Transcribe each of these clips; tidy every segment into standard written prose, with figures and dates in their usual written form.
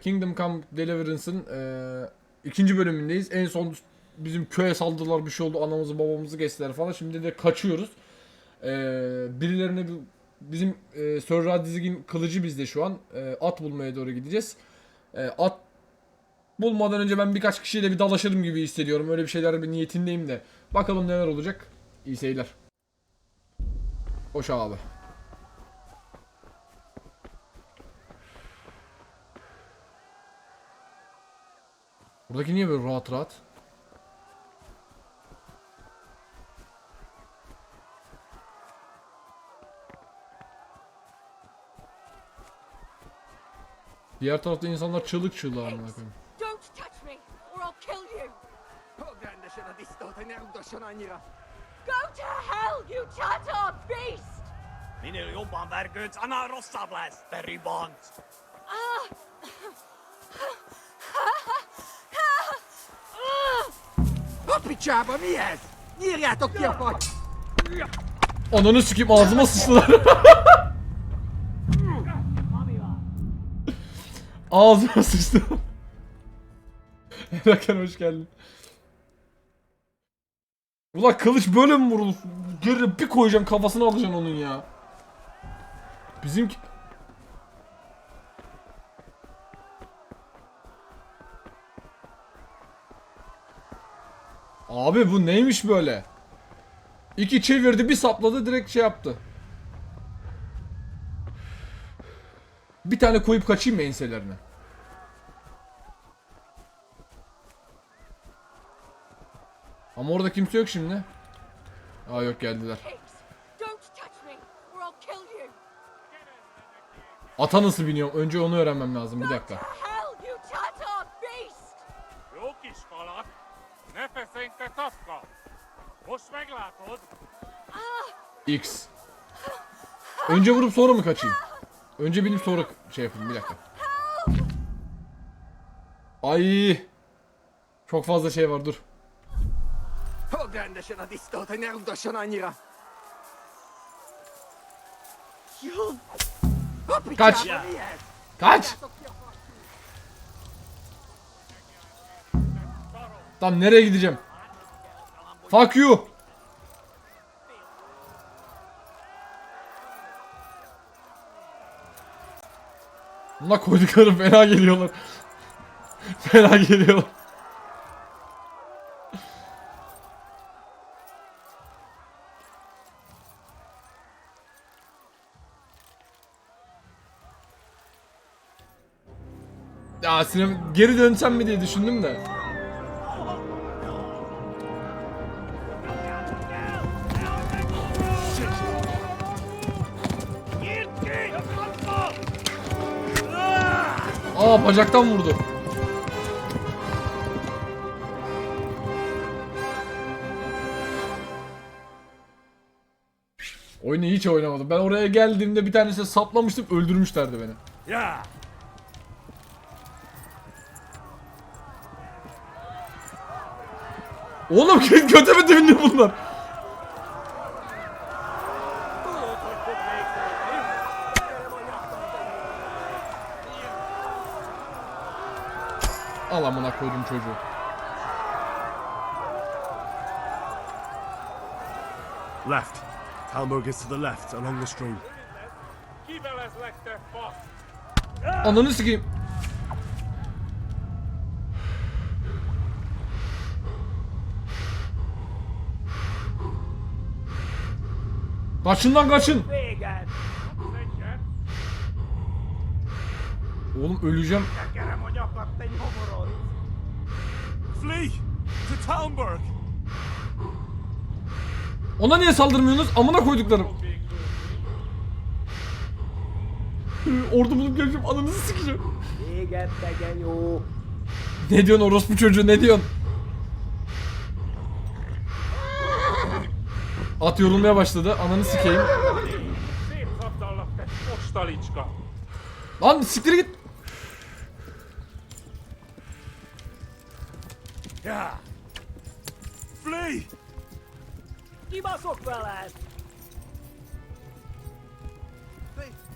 Kingdom Come Delivarence'ın ikinci bölümündeyiz. En son bizim köye saldırdılar, bir şey oldu, anamızı babamızı kestiler falan. Şimdi de kaçıyoruz. Birilerine bizim Sir Radzig'in kılıcı bizde şu an. At bulmaya doğru gideceğiz. At bulmadan önce ben birkaç kişiyle bir dalaşırım gibi hissediyorum. Öyle bir şeyler bir niyetindeyim de. Bakalım neler olacak. İyi seyirler. Hoş abi. Buradaki niye böyle rahat rahat? Diğer tarafta insanlar çığlık çığlığa amına koyayım. Don't touch me or I'll kill you. Go to hell, you Tatar beast! Minä jopa märkyt ana rossablas, Delivarence. Picsába mi ez? Nyírjátok ki a fagy! Ananı sikeyim, ağzıma sıçtılar. Ağzıma sıçtı. Eraken hoş geldin. Ulan kılıç böyle mi vurulur? Geri bir koyacağım, kafasını alacaksın onun ya. Bizimki... Abi bu neymiş böyle? İki çevirdi, bir sapladı, direkt şey yaptı. Bir tane koyup kaçayım mı enselerine? Ama orada kimse yok şimdi. Aa yok, geldiler. Don't touch me or I'll kill you. Ata nasıl biniyorum? Önce onu öğrenmem lazım, bir dakika. Go to hell, you Tatar beast! Jokiskalat, nefesenkä tapkaa. Vos meglaatod? X. Önce vurup sonra mı kaçayım? Önce binip sonra şey yapayım, bir dakika. Ay. Çok fazla şey var, dur. Fogd rendesen a disztót, hogy ne rúgdosson annyira! A Kaç. picsába mi ez? Kaç. Tam nereye gideceğim? Fuck you. Buna koyduklarım fena geliyorlar. Fena geliyorlar. Ya sinema geri dönsem mi diye düşündüm de. Aa, bacaktan vurdu. Oyunu hiç oynamadım. Ben oraya geldiğimde bir tanesine saplamıştım, öldürmüşlerdi beni. Ja! Oğlum götüme dibinde bunlar. Al amına koydum çocuğu. Left. Talmberg is to the left, along the stream. Kiveles lähtee fast. Ananı sikeyim. Kaçın lan, kaçın. Senkään. Oğlum öleceğim. Kerran on jakatten homoroit. Flee! To Talmberg! Ona niye saldırmıyorsunuz? Amına koyduklarım. Ordu bulup geleceğim, ananızı sikeceğim. Ne diyorsun orospu çocuğu, ne diyorsun? At yorulmaya başladı, ananı sikeyim. Siitä saattaa olla ostalitska. Lan siktir git. Yeah! Flee! Kibasok välät!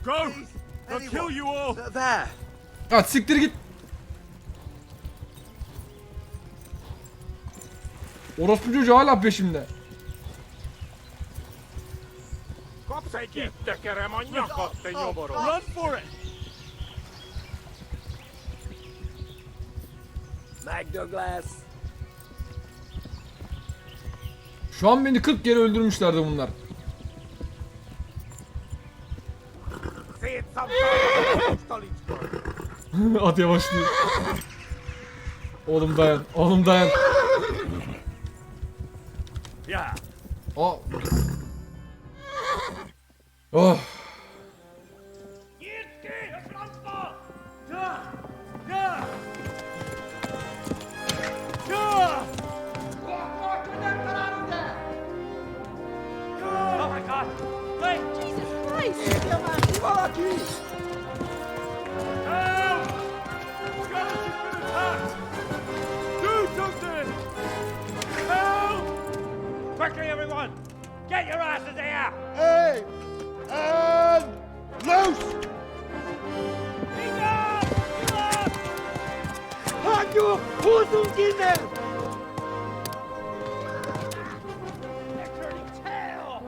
Go! They'll kill you all! There! Ya siktir git. Orospu çocuğu hala peşimde. Kittekere manjakatte joboro. Run for it! McDouglas. Şu an beni 40 kere öldürmüşlerdi bunlar. Siit Skalitzli. At yavaşlıyor. Oğlum dayan. Oğlum dayan. Yeah. Aa. Oh. Jyrki, framför! Yeah! Yeah! Yeah! Oh my god! Wait! Jesus Christ! Help! Skalitz has been attacked! Do something! Help! Quickly, everyone! Get your asses here! Hey! And loose! Enough! Enough! Hanyo! Huzun gine! They're turning tail!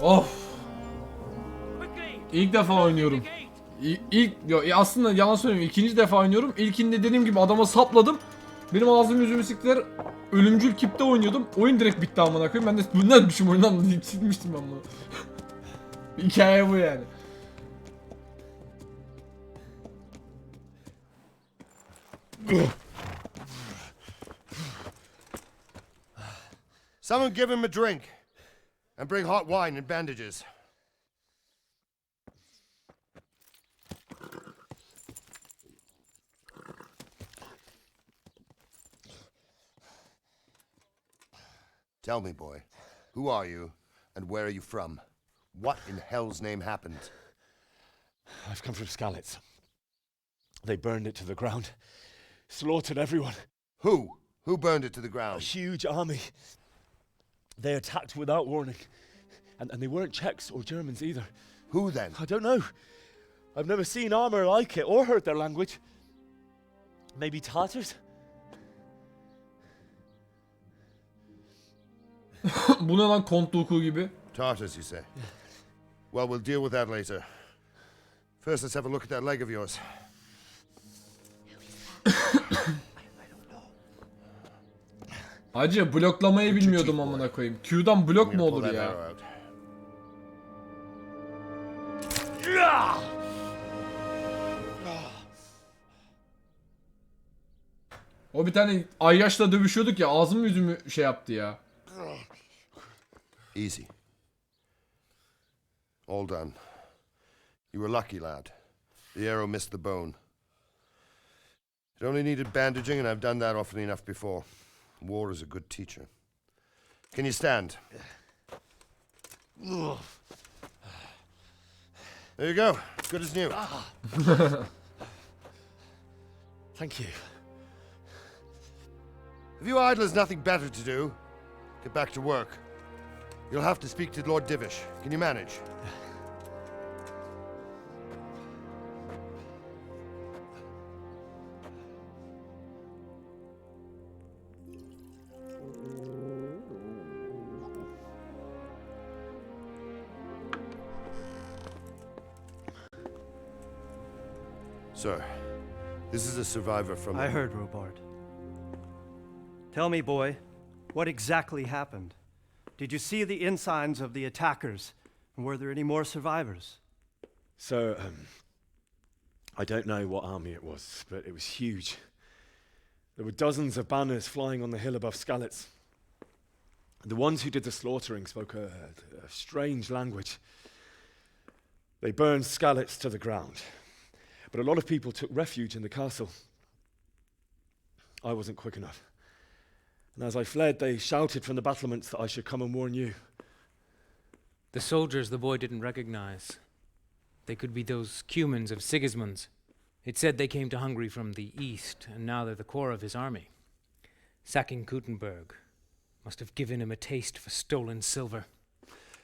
Of. Quickly! İlk defa oynuyorum. Aslında yalan söylemiyorum. İkinci defa oynuyorum. İlkinde dediğim gibi adama sapladım. Benim ağzım yüzümü siktiler. Ölümcül kipte oynuyordum. Oyun direkt bitti amına koyayım. Ben de bunlar bir şey oyundan deyip silmiştim ben bunu. Hikaye bu yani. Someone give him a drink. And bring hot wine and bandages. Tell me, boy, who are you and where are you from? What in hell's name happened? I've come from Skalitz. They burned it to the ground. Slaughtered everyone. Who? Who burned it to the A ground? huge army. They attacked without warning. And they weren't Czechs or Germans either. Who then? I don't know. I've never seen armor like it or heard their language. Maybe Tatars? Bu ne lan Kont Dooku gibi? Tartars, you say? Well, we'll deal with that later. First, let's have a look at that leg of yours. Hacı bloklamayı bilmiyordum amına koyayım. Q'dan blok mu olur ya? arrow out. O bir tane Ayyaş'la dövüşüyorduk ya, ağzım yüzümü şey yaptı ya. Easy. All done. You were lucky, lad. The arrow missed the bone. It only needed bandaging, and I've done that often enough before. War is a good teacher. Can you stand? There you go. Good as new. Thank you. If you idlers nothing better to do, get back to work. You'll have to speak to Lord Divish. Can you manage? Sir, this is a survivor from... I heard, Robart. Tell me, boy, what exactly happened? Did you see the ensigns of the attackers? And were there any more survivors? So, I don't know what army it was, but it was huge. There were dozens of banners flying on the hill above Skalitz. The ones who did the slaughtering spoke a strange language. They burned Skalitz to the ground. But a lot of people took refuge in the castle. I wasn't quick enough. And as I fled, they shouted from the battlements that I should come and warn you. The soldiers the boy didn't recognize. They could be those Cumans of Sigismund's. It said they came to Hungary from the east, and now they're the core of his army. Sacking Kuttenberg must have given him a taste for stolen silver.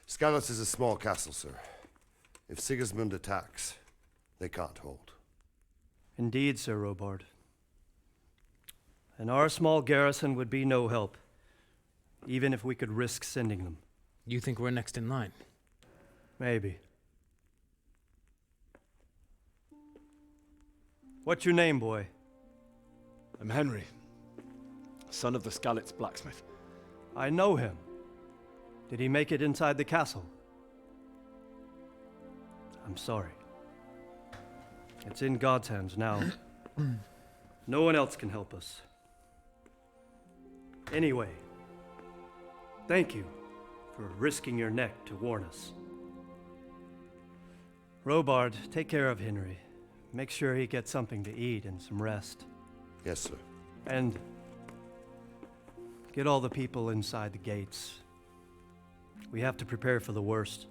Skalitz is a small castle, sir. If Sigismund attacks, they can't hold. Indeed, Sir Robard. And our small garrison would be no help, even if we could risk sending them. You think we're next in line? Maybe. What's your name, boy? I'm Henry, son of the Skalitzli blacksmith. I know him. Did he make it inside the castle? I'm sorry. It's in God's hands now. No one else can help us. Anyway, thank you for risking your neck to warn us. Robard, take care of Henry. Make sure he gets something to eat and some rest. Yes, sir. And get all the people inside the gates. We have to prepare for the worst.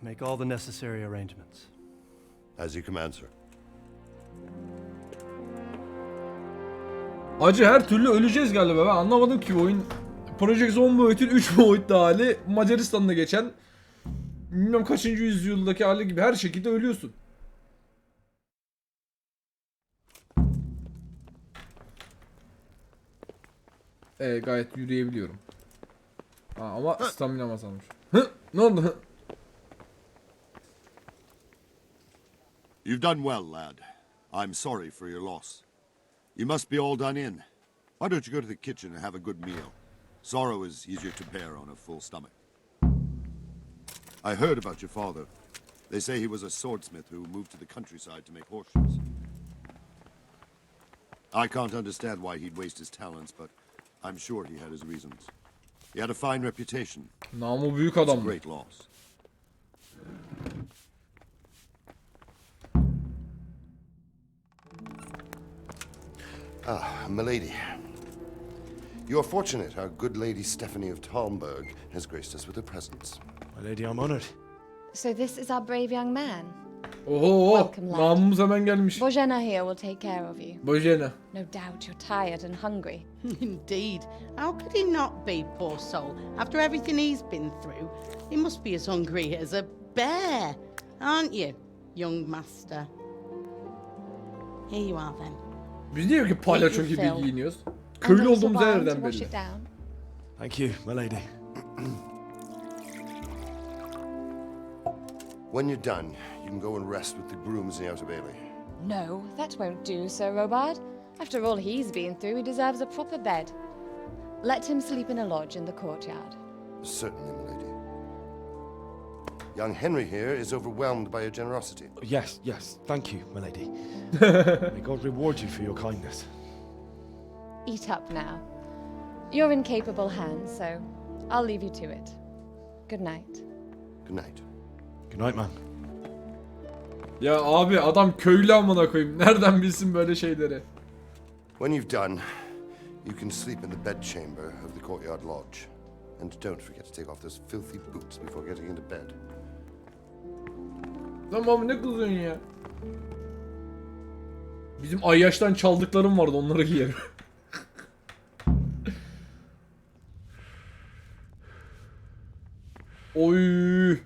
Make all the necessary arrangements. As you command, sir. Acı her türlü öleceğiz galiba. Ben anlamadım ki bu oyun. Project Zomboid'in 3 boyutlu hali. Macaristan'da geçen. Bilmem kaçıncı yüzyıldaki hali gibi her şekilde ölüyorsun. Gayet yürüyebiliyorum. Ama stamina azalmış. Ne oldu? You've done well, lad. I'm sorry for your loss. You must be all done in. Why don't you go to the kitchen and have a good meal? Sorrow is easier to bear on a full stomach. I heard about your father. They say he was a swordsmith who moved to the countryside to make horseshoes. I can't understand why he'd waste his talents, but I'm sure he had his reasons. He had a fine reputation. Namı büyük It's a adam. great loss. Ah, milady. You're fortunate our good lady Stephanie of Talmberg has graced us with her presence. My lady, I'm honored. So this is our brave young man. Oho, Welcome, lad. namımız hemen gelmiş. Bojana here will take care of you. Bojana. No doubt you're tired and hungry. Indeed. How could he not be, poor soul? After everything he's been through, he must be as hungry as a bear, aren't you, young master? Here you are then. Biz niye ki palyaço gibi Phil. giyiniyoruz? And Köylü there's the olduğumuz wine to nereden wash belli. it down. Thank you, my lady. When you're done, you can go and rest with the grooms in the outer bailey. No, that won't do, Sir Robard. After all he's been through, he deserves a proper bed. Let him sleep in a lodge in the courtyard. Certainly, milady. Young Henry here is overwhelmed by your generosity. Yes, yes, thank you, my lady. May God reward you for your kindness. Eat up now. You're in capable hands, so I'll leave you to it. Good night. Good night. Good night, man. Ya abi adam köylü amına koyayım. Nereden bilsin böyle şeyleri? When you've done, you can sleep in the bedchamber of the courtyard lodge. And don't forget to take off those filthy boots before getting into bed. Tamam ne kızıyorsun ya? Bizim Ayyaş'tan çaldıklarım vardı, onları giyerim. Oy.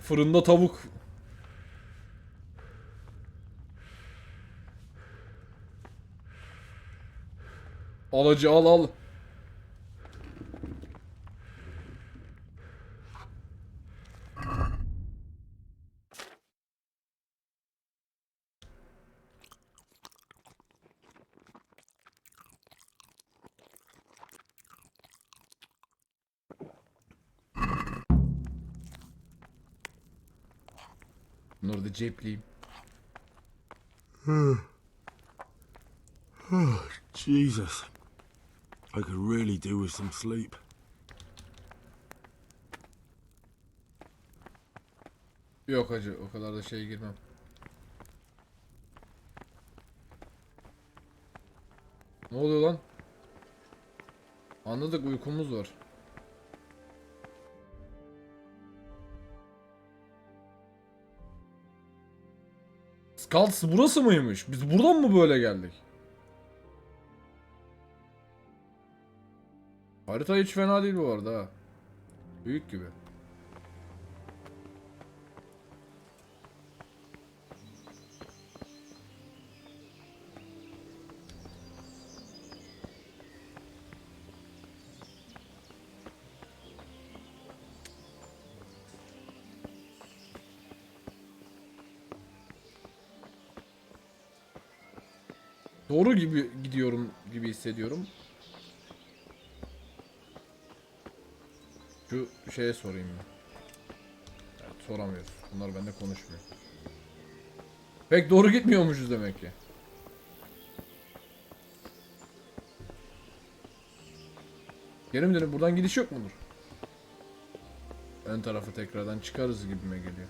Fırında tavuk. Alacı al al. Bunları da cepleyeyim. Jesus. I could really do with some sleep. Yok hacı, o kadar da şey girmem. Ne oluyor lan? Anladık, uykumuz var. Skalitzli burası mıymış? Biz buradan mı böyle geldik? Harita hiç fena değil bu arada ha. Büyük gibi. Doğru gibi gidiyorum gibi hissediyorum. Şu şeye sorayım ben. Evet, soramıyoruz. Bunlar bende konuşmuyor. Pek doğru gitmiyormuşuz demek ki. Geri mi dönüp buradan gidiş yok mudur? Ön tarafı tekrardan çıkarız gibime geliyor.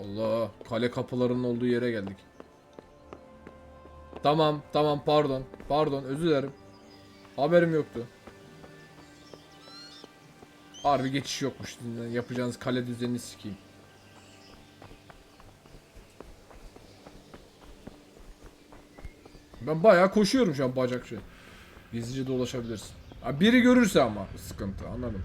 Allah, kale kapılarının olduğu yere geldik. Tamam, tamam, pardon. Pardon, özür dilerim. Haberim yoktu. Harbi geçiş yokmuş. Yapacağınız kale düzenini sikeyim. Ben bayağı koşuyorum şu an bacakçı. Gizlice dolaşabilirsin. Ha, biri görürse ama sıkıntı, anladım.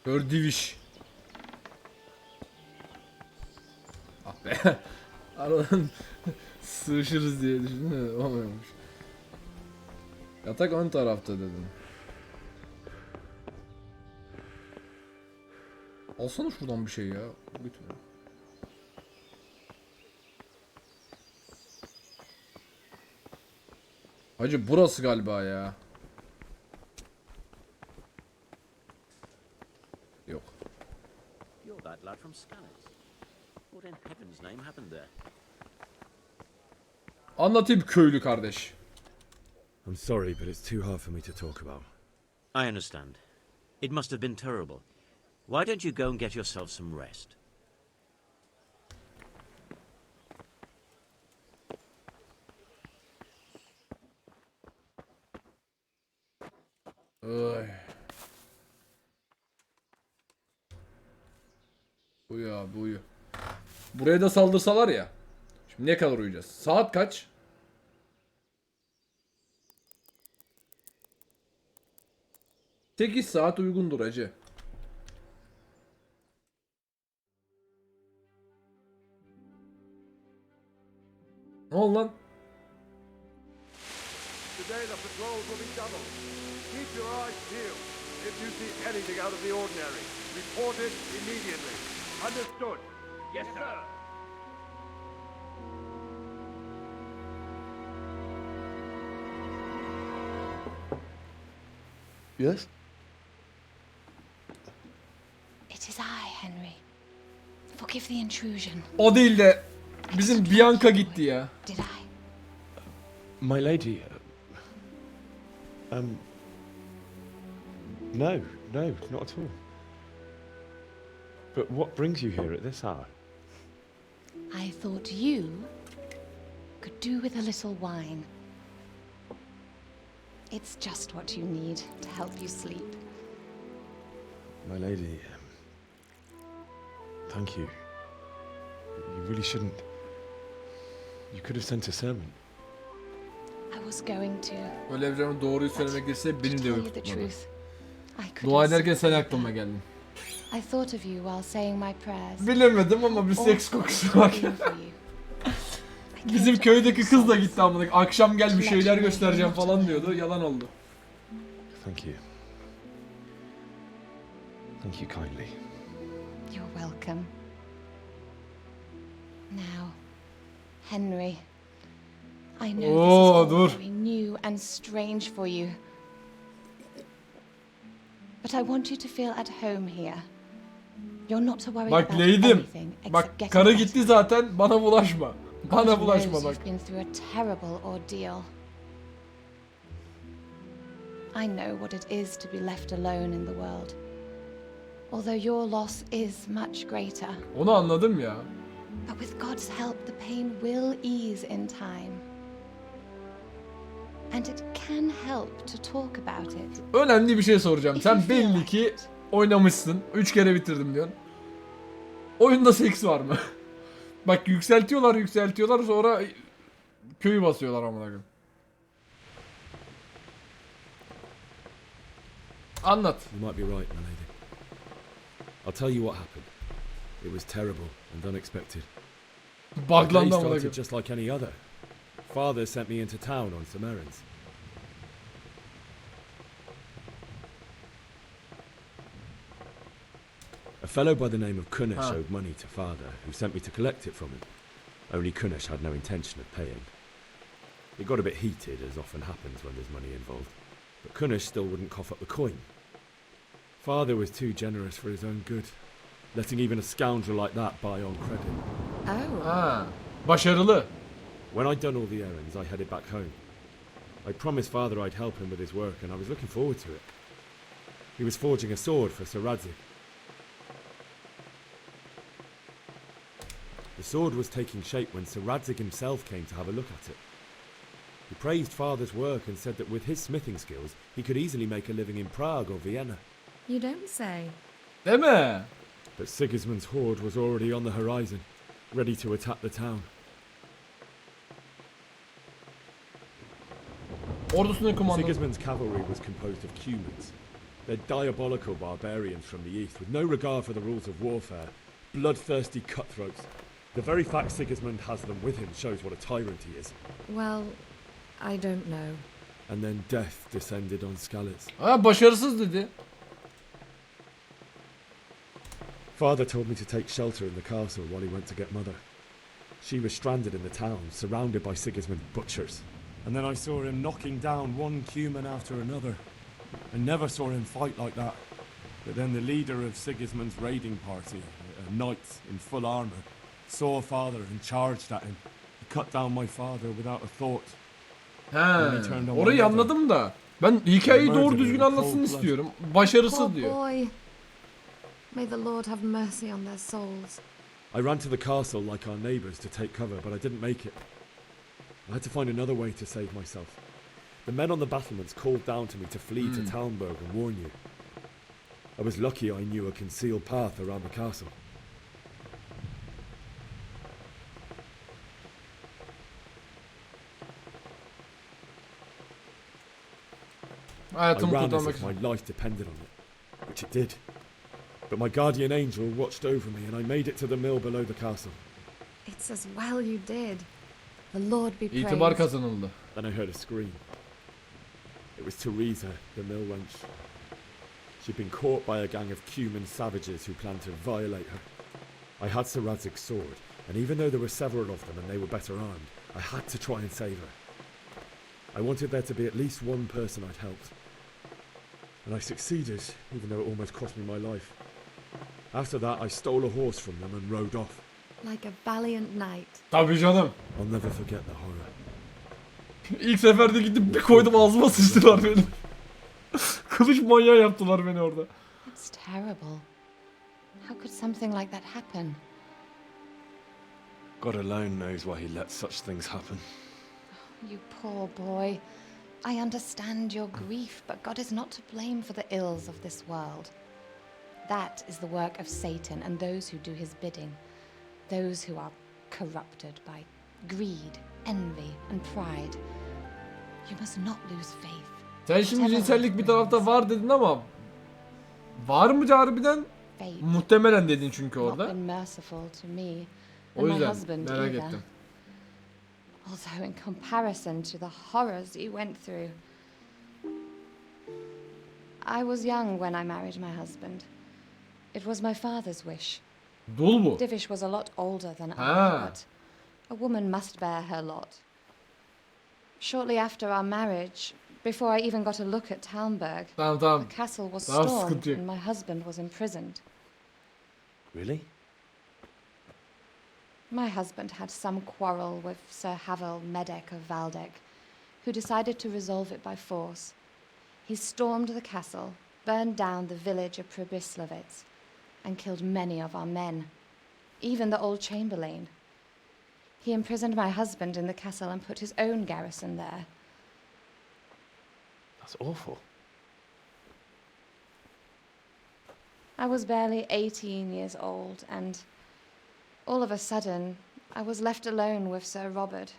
Gör diviş. Ah be. Aradan sığışırız diye düşündüm. Olmuyormuş. Yatak ön tarafta dedim. Alsana şuradan bir şey ya. Lütfen. Hacı burası galiba ya. Yok. You're that lad from Skalitzli. What in heaven's name happened there? Anlatayım köylü kardeş. I'm sorry, but it's too hard for me to talk about. I understand. It must have been terrible. Why don't you go and get yourself some rest? Ay. Uyu abi uyu. Buraya da saldırsalar ya. Şimdi ne kadar uyuyacağız? Saat kaç? ...8 saat uygundur hacı. Ne oldu lan? Today the patrols will be doubled. Keep your eyes peeled. If you see anything out of the ordinary, report it immediately. Understood? Yes, sir. Yes? It is I, Henry. Forgive the intrusion. O değil de bizim Bianca gitti ya. Did I? My lady. No, not at all. But what brings you here at this hour? I thought you could do with a little wine. It's just what you need to help you sleep. My lady, thank you. You really shouldn't. You could have sent a sermon. I was going to. Öyle Evren'e doğruyu söylemek ise benim de tell you yok the tutmadı. truth. I couldn't Dua ederken sen sleep. aklıma geldin. I thought of you while saying my prayers. Bilemedim ama bir seks kokusu var. Bizim köydeki kız da gitti amına. Akşam gel bir şeyler göstereceğim falan diyordu. Yalan oldu. Thank you. Thank you kindly. You're welcome. Now, Henry, I know Oo, this is dur. all very new and strange for you. But I want you to feel at home here. You're not to worry Bak about Leydim. anything except Bak getting karı better. gitti zaten. Bana bulaşma. Bana God bulaşma knows bak. you've been through a terrible ordeal. I know what it is to be left alone in the world. Although your loss is much greater. Onu anladım ya. But with God's help, the pain will ease in time. And it can help to talk about it. Önemli bir şey soracağım. Sen belli ki oynamışsın. 3 kere bitirdim diyorsun. Oyunda seks var mı? Bak yükseltiyorlar sonra köyü basıyorlar amına koyayım. Anlat. You might be right, my lady. I'll tell you what happened. It was terrible and unexpected. The day Buglandı amına started koyayım. just like any other. Father sent me into town on some errands. fellow by the name of Kunish owed money to father, who sent me to collect it from him. Only Kunish had no intention of paying. It got a bit heated, as often happens when there's money involved, but Kunish still wouldn't cough up the coin. Father was too generous for his own good, letting even a scoundrel like that buy on credit. Oh. Başarılı. When I'd done all the errands, I headed back home. I promised father I'd help him with his work, and I was looking forward to it. He was forging a sword for Sir Radzik. The sword was taking shape when Sir Radzik himself came to have a look at it. He praised father's work and said that with his smithing skills, he could easily make a living in Prague or Vienna. You don't say. Değil mi? But Sigismund's horde was already on the horizon, ready to attack the town. Ordusunun kumandanı. Sigismund's cavalry was composed of Cumans. They're diabolical barbarians from the east, with no regard for the rules of warfare, bloodthirsty cutthroats. The very fact Sigismund has them with him shows what a tyrant he is. Well, I don't know. And then death descended on Skalitz. Başarısız dedi. Father told me to take shelter in the castle while he went to get mother. She was stranded in the town, surrounded by Sigismund's butchers. And then I saw him knocking down one Cuman after another. I never saw him fight like that. But then the leader of Sigismund's raiding party, a knight in full armour, saw father and charged at him. He cut down my father without a thought. Orayı anladım da. Ben hikayeyi doğru düzgün anlatsın istiyorum. Başarısız diyor. Boy. May the Lord have mercy on their souls. I ran to the castle like our neighbours to take cover, but I didn't make it. I had to find another way to save myself. The men on the battlements called down to me to flee to Talmberg and warn you. I was lucky I knew a concealed path around the castle. I ran as if my life depended on it, which it did. But my guardian angel watched over me and I made it to the mill below the castle. It's as well you did. The Lord be praised. İtibar kazanıldı. Then I heard a scream. It was Teresa, the mill wench. She'd been caught by a gang of Cuman savages who planned to violate her. I had Sir Radzig's sword, and even though there were several of them and they were better armed, I had to try and save her. I wanted there to be at least one person I'd helped. And I succeeded, even though it almost cost me my life. After that, I stole a horse from them and rode off. Like a valiant knight. Tabii canım. I'll never forget the horror. İlk seferde gidip bir koydum ağzıma sıçtılar beni. Kılıç manyağı yaptılar beni orada. It's terrible. How could something like that happen? God alone knows why he lets such things happen. You poor boy. I understand your grief, but God is not to blame for the ills of this world. That is the work of Satan and those who do his bidding. Those who are corrupted by greed, envy, and pride. You must not lose faith. Sen şimdi cinsellik bir tarafta var dedin ama var mı harbiden? Muhtemelen dedin çünkü orada. O yüzden merak ettim. Although in comparison to the horrors you went through. I was young when I married my husband. It was my father's wish. Dul bu. Divish was a lot older than I, but a woman must bear her lot. Shortly after our marriage, before I even got a look at Talmberg, the castle was stormed and my husband was imprisoned. Really? My husband had some quarrel with Sir Havel Medek of Valdek, who decided to resolve it by force. He stormed the castle, burned down the village of Pribyslavitz, and killed many of our men, even the old chamberlain. He imprisoned my husband in the castle and put his own garrison there. That's awful. I was barely 18 years old, and all of a sudden, I was left alone with Sir Robert.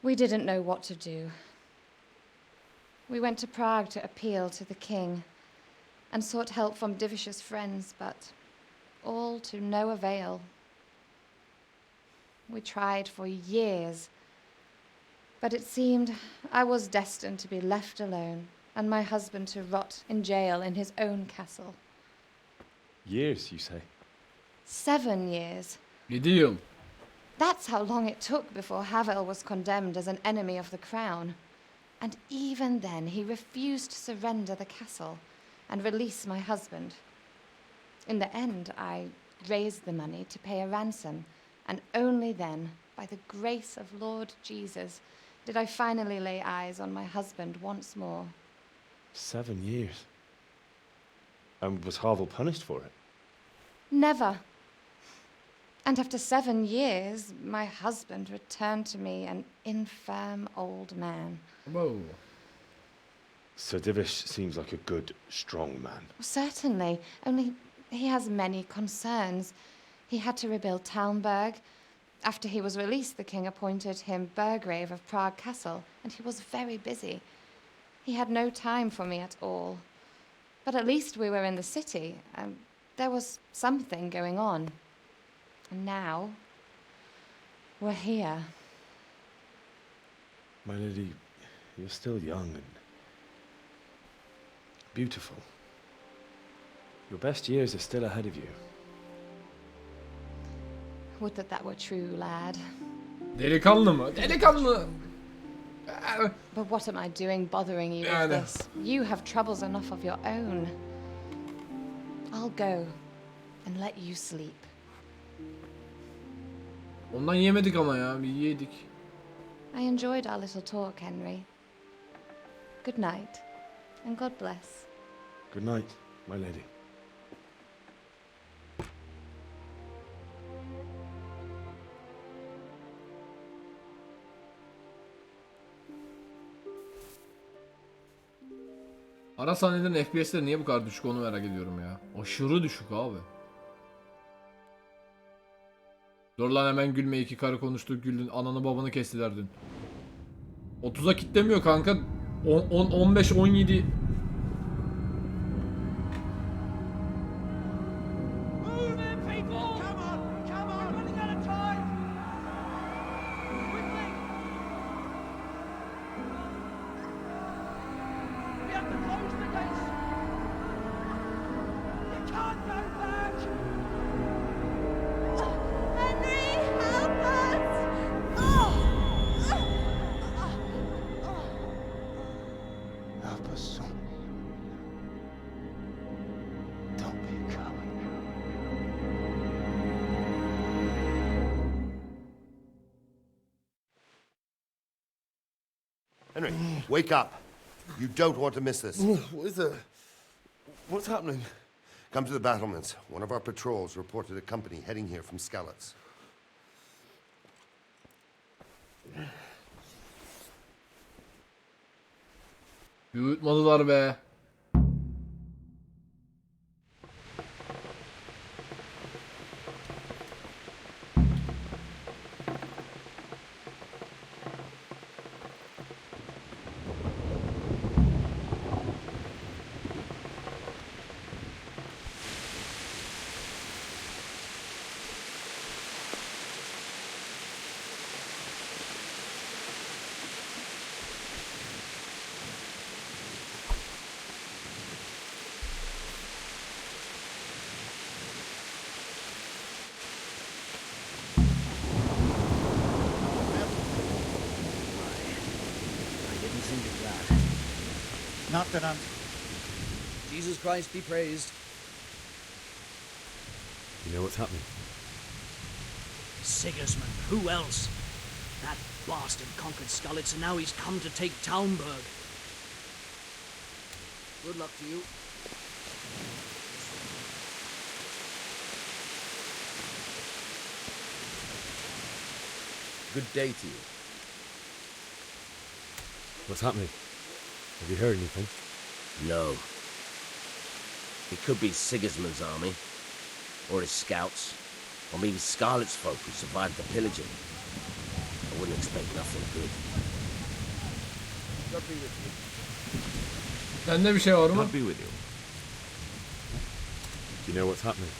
We didn't know what to do. We went to Prague to appeal to the king and sought help from Divish's friends, but all to no avail. We tried for years, but it seemed I was destined to be left alone and my husband to rot in jail in his own castle. Years, you say? 7 years. 7 yıl. That's how long it took before Havel was condemned as an enemy of the crown. And even then, he refused to surrender the castle and release my husband. In the end, I raised the money to pay a ransom, and only then, by the grace of Lord Jesus, did I finally lay eyes on my husband once more. 7 years. And was Havel punished for it? Never. And after 7 years, my husband returned to me an infirm old man. Whoa. Sir Divish seems like a good, strong man. Certainly, only he has many concerns. He had to rebuild Talmberg. After he was released, the king appointed him Burgrave of Prague Castle, and he was very busy. He had no time for me at all. But at least we were in the city, and there was something going on. And now, we're here. My lady, you're still young and beautiful. Your best years are still ahead of you. Would that that were true, lad. Delikanlı mı? Delikanlı. But what am I doing bothering you Yeah, I with know. this? You have troubles enough of your own. I'll go and let you sleep. Ondan yemedik ama ya. Bir yedik. I enjoyed our little talk, Henry. Good night, and God bless. Good night, my lady. Ara sahnelerin FPS'leri niye bu kadar düşük onu merak ediyorum ya. Aşırı düşük abi. Dur lan hemen gülme, iki karı konuştuk güldün, ananı babanı kestiler dün. 30'a kitlemiyor kanka. 15 17. Move it, people! Come on! Come on! We're running out of time! Quickly! We have to close the gates! You can't go back! Henry, help us! Help us, son. Don't be a coward. Henry, wake up. You don't want to miss this. What is it? What's happening? Come to the battlements. One of our patrols reported a company heading here from Skalitz. Uyutmadılar be. I didn't think of that. Not that I'm... Jesus Christ be praised. You know what's happening? Sigismund, who else? That bastard conquered Skalitz, and now he's come to take Talmberg. Good luck to you. Good day to you. What's happening? Have you heard anything? No. It could be Sigismund's army, or his scouts, or maybe Scarlet's folk who survived the pillaging. I wouldn't expect nothing good. God be with you. Sende bir şey var mı? God be with you. Do you know what's happening?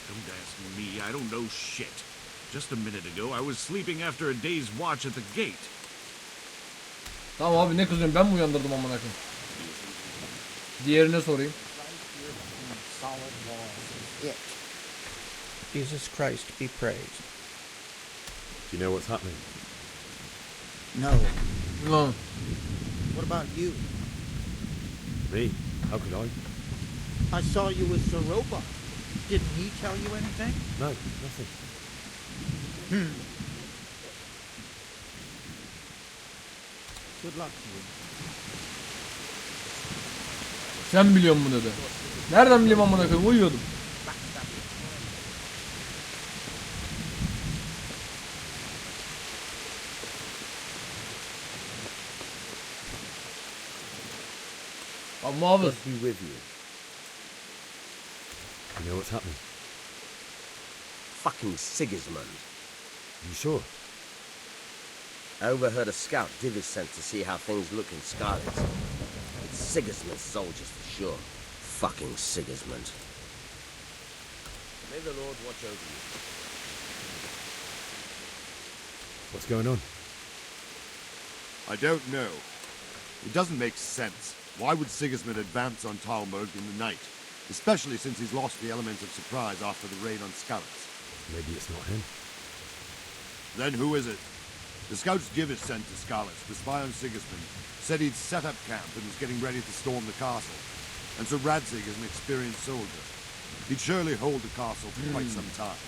Don't ask me, I don't know shit. Just a minute ago, I was sleeping after a day's watch at the gate. Tamam abi, ne kızıyorsun, ben mi uyandırdım amına koyayım? Diğerine sorayım. Solomon. Jesus Christ be praised. Do you know what's happening? No. No. What about you? Me? How could I? I saw you with Soroba. Didn't he tell you anything? No, nothing. Good luck to you. Sen biliyorsun bunu dedi. Nereden bileyim amına koyayım? Uyuyordum. Muhafız. God be with you. You know what's happening? Fucking Sigismund. You sure? I overheard a scout Divish sent to see how things look in Skalitzli. It's Sigismund's soldiers for sure. Fucking Sigismund. May the Lord watch over you. What's going on? I don't know. It doesn't make sense. Why would Sigismund advance on Talmberg in the night? Especially since he's lost the element of surprise after the raid on Skalitz. Maybe it's not him. Then who is it? The scouts Divish sent to Skalitz to spy on Sigismund said he'd set up camp and was getting ready to storm the castle. And so Radzig is an experienced soldier. He'd surely hold the castle for quite some time.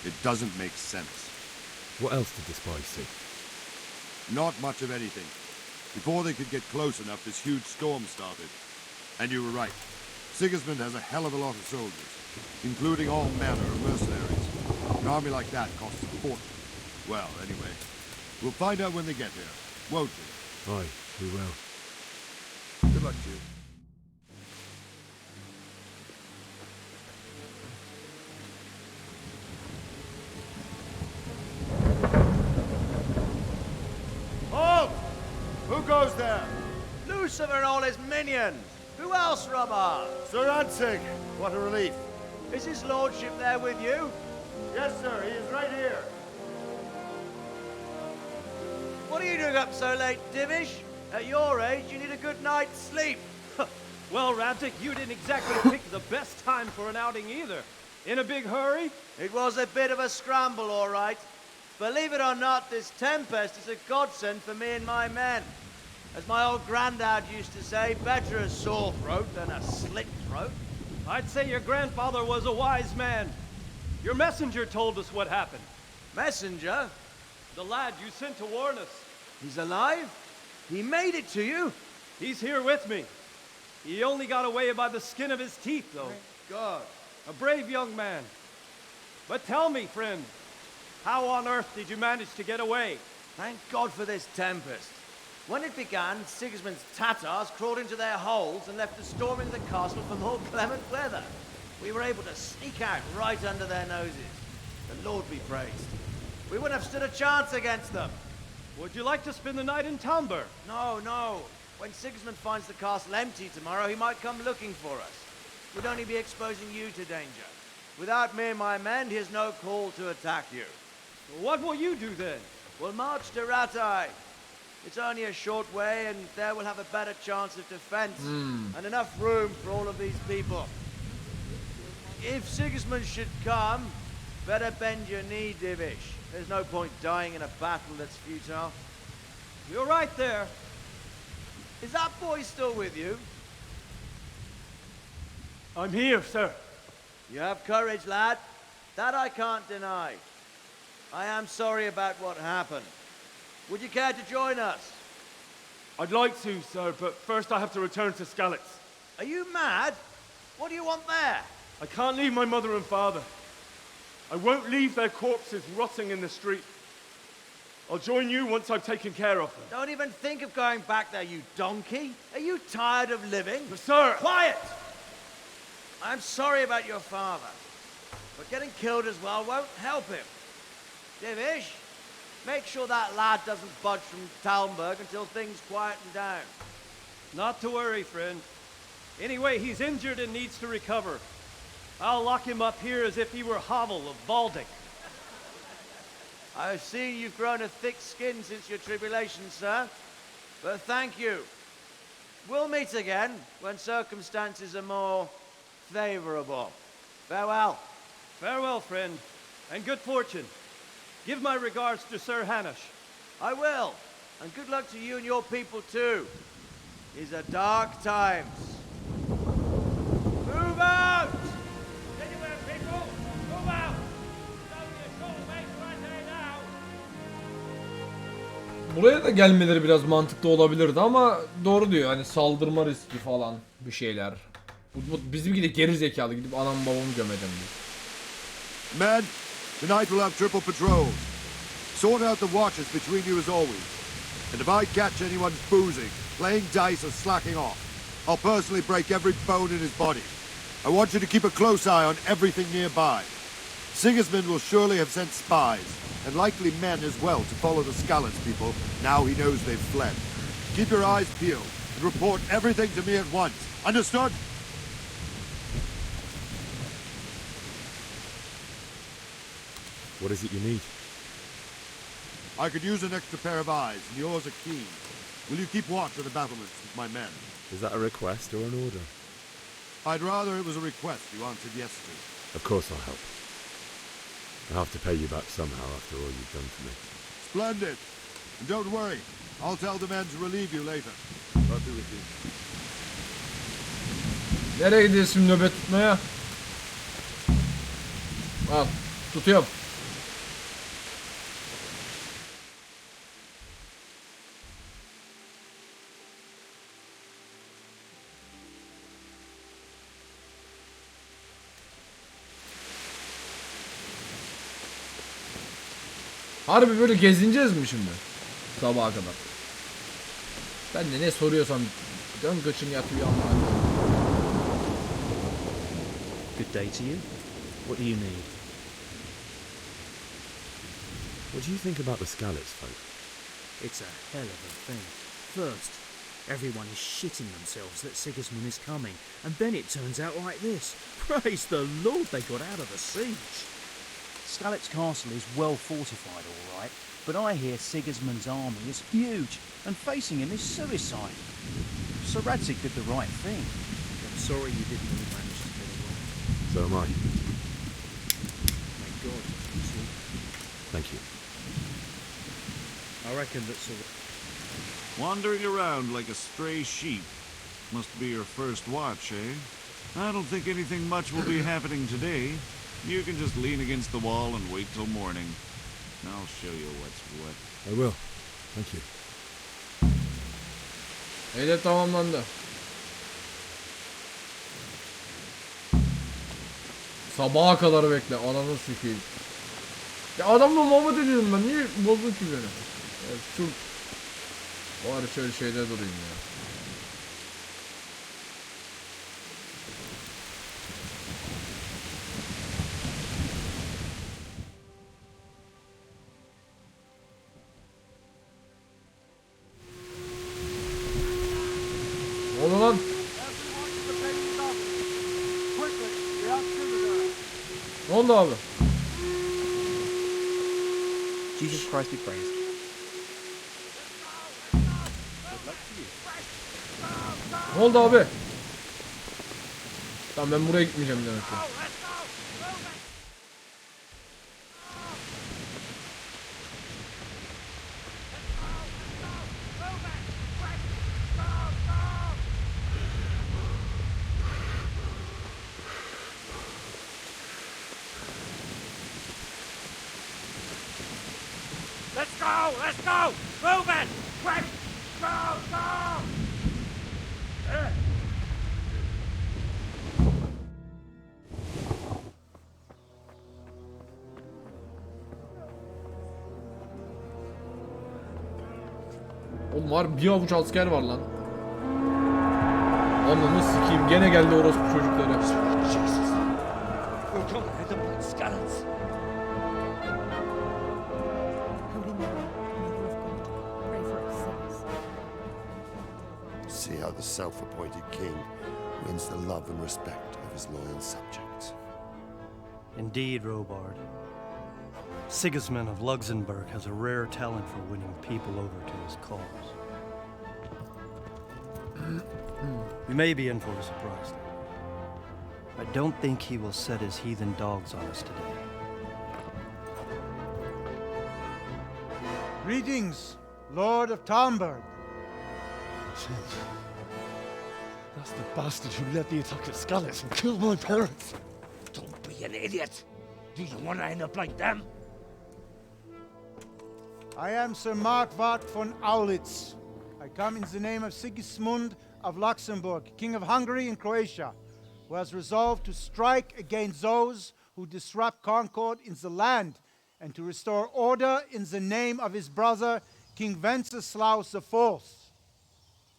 It doesn't make sense. What else did the spies see? Not much of anything. Before they could get close enough, this huge storm started. And you were right. Sigismund has a hell of a lot of soldiers, including all manner of mercenaries. An army like that costs a fortune. Well, anyway, we'll find out when they get here, won't we? Aye, we will. Good luck to you. Halt! Who goes there? Lucifer and all his minions. Who else, Robert? Sir Ansig. What a relief. Is his lordship there with you? Yes, sir. He is right here. What are you doing up so late, Divish? At your age, you need a good night's sleep. Well, Radzig, you didn't exactly pick the best time for an outing either. In a big hurry? It was a bit of a scramble, all right. Believe it or not, this tempest is a godsend for me and my men. As my old granddad used to say, better a sore throat than a slit throat. I'd say your grandfather was a wise man. Your messenger told us what happened. Messenger? The lad you sent to warn us. He's alive? He made it to you? He's here with me. He only got away by the skin of his teeth, though. Thank God. A brave young man. But tell me, friend, how on earth did you manage to get away? Thank God for this tempest. When it began, Sigismund's Tatars crawled into their holes and left us storming the castle for more clement weather. We were able to sneak out right under their noses. The Lord be praised. We wouldn't have stood a chance against them. Would you like to spend the night in Talmberg? No, no. When Sigismund finds the castle empty tomorrow, he might come looking for us. We'd only be exposing you to danger. Without me and my men, he has no call to attack you. What will you do then? We'll march to Ratai. It's only a short way, and there we'll have a better chance of defense and enough room for all of these people. If Sigismund should come, better bend your knee, Divish. There's no point dying in a battle that's futile. You're right there. Is that boy still with you? I'm here, sir. You have courage, lad. That I can't deny. I am sorry about what happened. Would you care to join us? I'd like to, sir, but first I have to return to Skalitz. Are you mad? What do you want there? I can't leave my mother and father. I won't leave their corpses rotting in the street. I'll join you once I've taken care of them. Don't even think of going back there, you donkey. Are you tired of living? But sir! Quiet! I'm sorry about your father, but getting killed as well won't help him. Divish, make sure that lad doesn't budge from Talmberg until things quieten down. Not to worry, friend. Anyway, he's injured and needs to recover. I'll lock him up here as if he were Havel of Baldic. I've seen you've grown a thick skin since your tribulation, sir. But thank you. We'll meet again when circumstances are more favorable. Farewell. Farewell, friend, and good fortune. Give my regards to Sir Hanush. I will, and good luck to you and your people too. These are dark times. Move out! Anywhere, people! Move out! It's only a short way right there now. Buraya da gelmeleri biraz mantıklı olabilirdi ama doğru diyor. Hani saldırma riski falan bir şeyler. Bizimki de geri zekalı, gidip anam babamı gömeceğim diyor. Men, tonight we'll have triple patrols. Sort out the watches between you as always. And if I catch anyone boozing, playing dice or slacking off, I'll personally break every bone in his body. I want you to keep a close eye on everything nearby. Sigismund will surely have sent spies, and likely men as well, to follow the Skalitzli people now he knows they've fled. Keep your eyes peeled and report everything to me at once. Understood? What is it you need? I could use an extra pair of eyes, and yours are keen. Will you keep watch of the battlements with my men? Is that a request or an order? I'd rather it was a request you answered yes to. Of course I'll help. I'll have to pay you back somehow after all you've done for me. Splendid. And don't worry, I'll tell the men to relieve you later. I'll be with you. Nereye gidiyorsun şimdi nöbet tutmaya? Al, tutuyorum. Harbi böyle gezineceğiz mi şimdi? Sabaha kadar. Ben de ne soruyorsam dön göçün yatıyor ama. Good day to you. What do you need? What do you think about the Skalitz folk? It's a hell of a thing. First, everyone is shitting themselves that Sigismund is coming, and then it turns out like this. Praise the Lord they got out of the siege. Skalitz Castle is well fortified, all right, but I hear Sigismund's army is huge, and facing him is suicide. Sir Radzig did the right thing. I'm sorry you didn't all manage to get away. So am I. Thank God, you see. Thank you. I reckon that Sir... Wandering around like a stray sheep. Must be your first watch, eh? I don't think anything much will be happening today. You can just lean against the wall and wait till morning. I'll show you what's what. I will. Thank you. Hedef tamamlandı. Sabaha kadar bekle. Ananı sikeyim. Ya adamla muhabbet ediyorum ben. Niye bozdun ki beni? Evet, şu... Bari şöyle şeyde durayım ya. Ne oldu lan? Ne oldu abi? Jesus Christ be praised. Ne oldu abi? Tamam ben buraya gitmeyeceğim demek ki. Let's go! Let's go! Move it! Quick! Go! Go! Oğlum var bir avuç asker var lan. Ananı sikeyim gene geldi orospu çocukları. See how the self-appointed king wins the love and respect of his loyal subjects. Indeed, Robard. Sigismund of Luxembourg has a rare talent for winning people over to his cause. We may be in for a surprise, though. I don't think he will set his heathen dogs on us today. Greetings, Lord of Talmberg. That's the bastard who led the attack at Skalitz and killed my parents. Don't be an idiot. Do you want to end up like them? I am Sir Markwart von Aulitz. I come in the name of Sigismund of Luxembourg, King of Hungary and Croatia, who has resolved to strike against those who disrupt concord in the land and to restore order in the name of his brother, King Wenceslaus IV.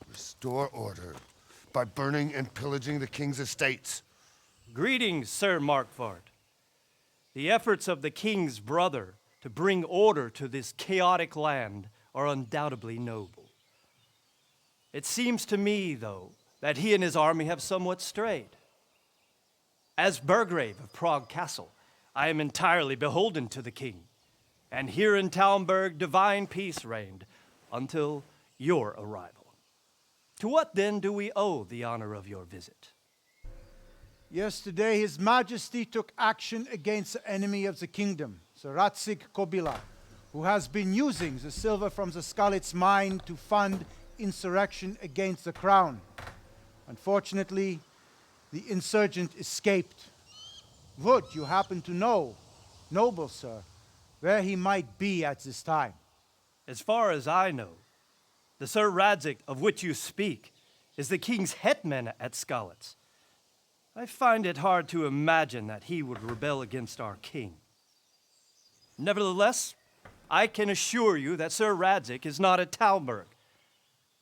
Restore order by burning and pillaging the king's estates. Greetings, Sir Markwart. The efforts of the king's brother to bring order to this chaotic land are undoubtedly noble. It seems to me, though, that he and his army have somewhat strayed. As Burgrave of Prague Castle, I am entirely beholden to the king, and here in Talmberg divine peace reigned until your arrival. To what then do we owe the honor of your visit? Yesterday, His Majesty took action against the enemy of the kingdom, Sir Radzig Kobyla, who has been using the silver from the Skalitz mine to fund insurrection against the crown. Unfortunately, the insurgent escaped. Would you happen to know, noble sir, where he might be at this time? As far as I know, the Sir Radzig of which you speak is the king's hetman at Skalitz. I find it hard to imagine that he would rebel against our king. Nevertheless, I can assure you that Sir Radzig is not at Talmberg.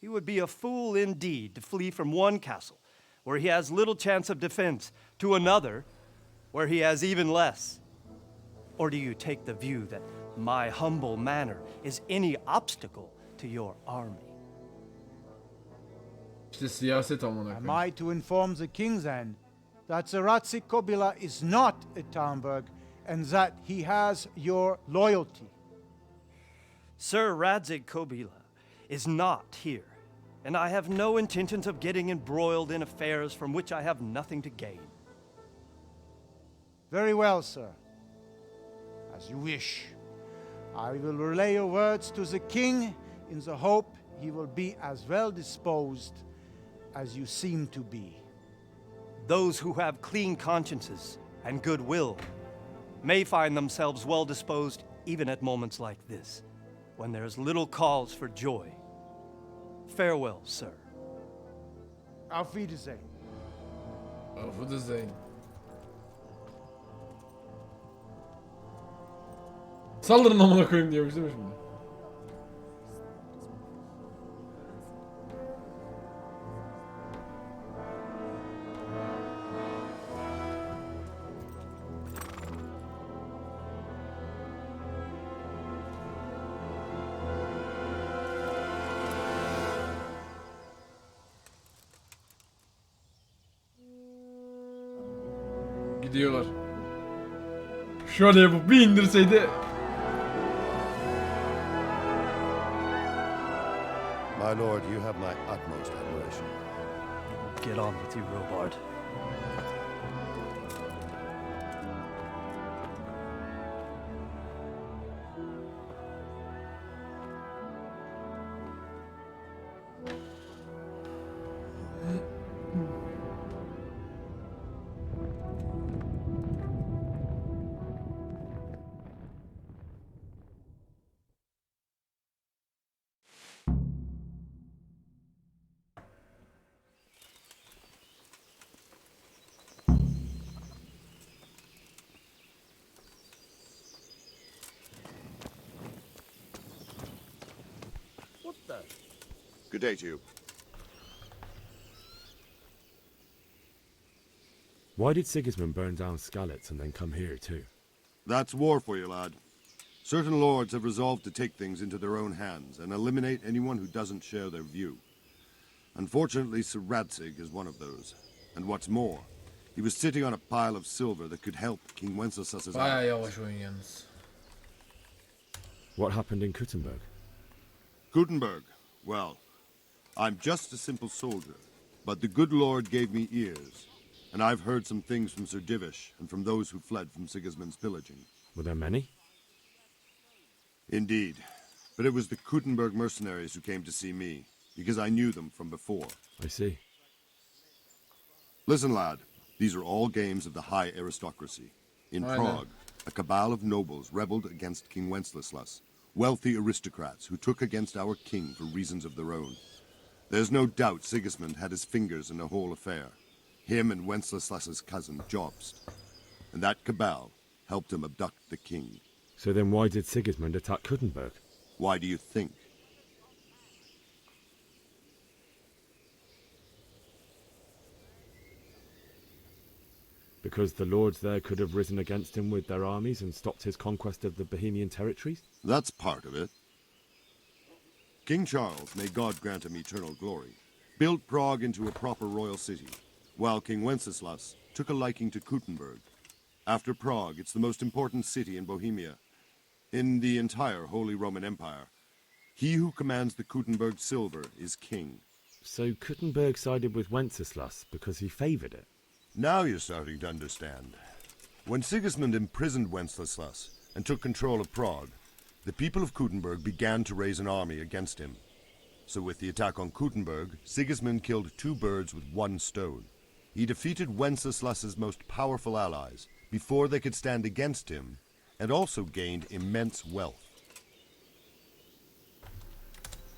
He would be a fool indeed to flee from one castle, where he has little chance of defense, to another, where he has even less. Or do you take the view that my humble manner is any obstacle to your army? İşte siyaset amına Am koyayım. I to inform the king then that Sir Radzig Kobyla is not at Talmberg and that he has your loyalty? Sir Radzig Kobyla is not here, and I have no intentions of getting embroiled in affairs from which I have nothing to gain. Very well, sir. As you wish. I will relay your words to the king in the hope he will be as well disposed as you seem to be. Those who have clean consciences and goodwill may find themselves well disposed even at moments like this, when there is little cause for joy. Farewell, sir. Auf Wiedersehen. Auf Wiedersehen. Saldırın amına koyayım diyormuş değil mi şimdi? Gidiyorlar. Şöyle bu bir indirseydi. My lord, you have my utmost admiration. Get on with you, Robard. What the? Good day to you. Why did Sigismund burn down Skalitz and then come here too? That's war for you, lad. Certain lords have resolved to take things into their own hands and eliminate anyone who doesn't share their view. Unfortunately, Sir Radzig is one of those. And what's more, he was sitting on a pile of silver that could help King Wenceslas's Bayağı army. yavaş oyun yalnız. What happened in Kuttenberg? Gutenberg. Well, I'm just a simple soldier, but the good Lord gave me ears, and I've heard some things from Sir Divish and from those who fled from Sigismund's pillaging. Were there many? Indeed. But it was the Kuttenberg mercenaries who came to see me, because I knew them from before. I see. Listen, lad. These are all games of the high aristocracy. In I know. Prague, a cabal of nobles rebelled against King Wenceslas, wealthy aristocrats who took against our king for reasons of their own. There's no doubt Sigismund had his fingers in the whole affair. Him and Wenceslas's cousin, Jobst. And that cabal helped him abduct the king. So then why did Sigismund attack Kuttenberg? Why do you think? Because the lords there could have risen against him with their armies and stopped his conquest of the Bohemian territories? That's part of it. King Charles, may God grant him eternal glory, built Prague into a proper royal city, while King Wenceslas took a liking to Kuttenberg. After Prague, it's the most important city in Bohemia, in the entire Holy Roman Empire. He who commands the Kuttenberg silver is king. So Kuttenberg sided with Wenceslas because he favoured it? Now you're starting to understand. When Sigismund imprisoned Wenceslas and took control of Prague, the people of Kuttenberg began to raise an army against him. So with the attack on Kuttenberg, Sigismund killed 2 birds with 1 stone. He defeated Wenceslas's most powerful allies before they could stand against him, and also gained immense wealth.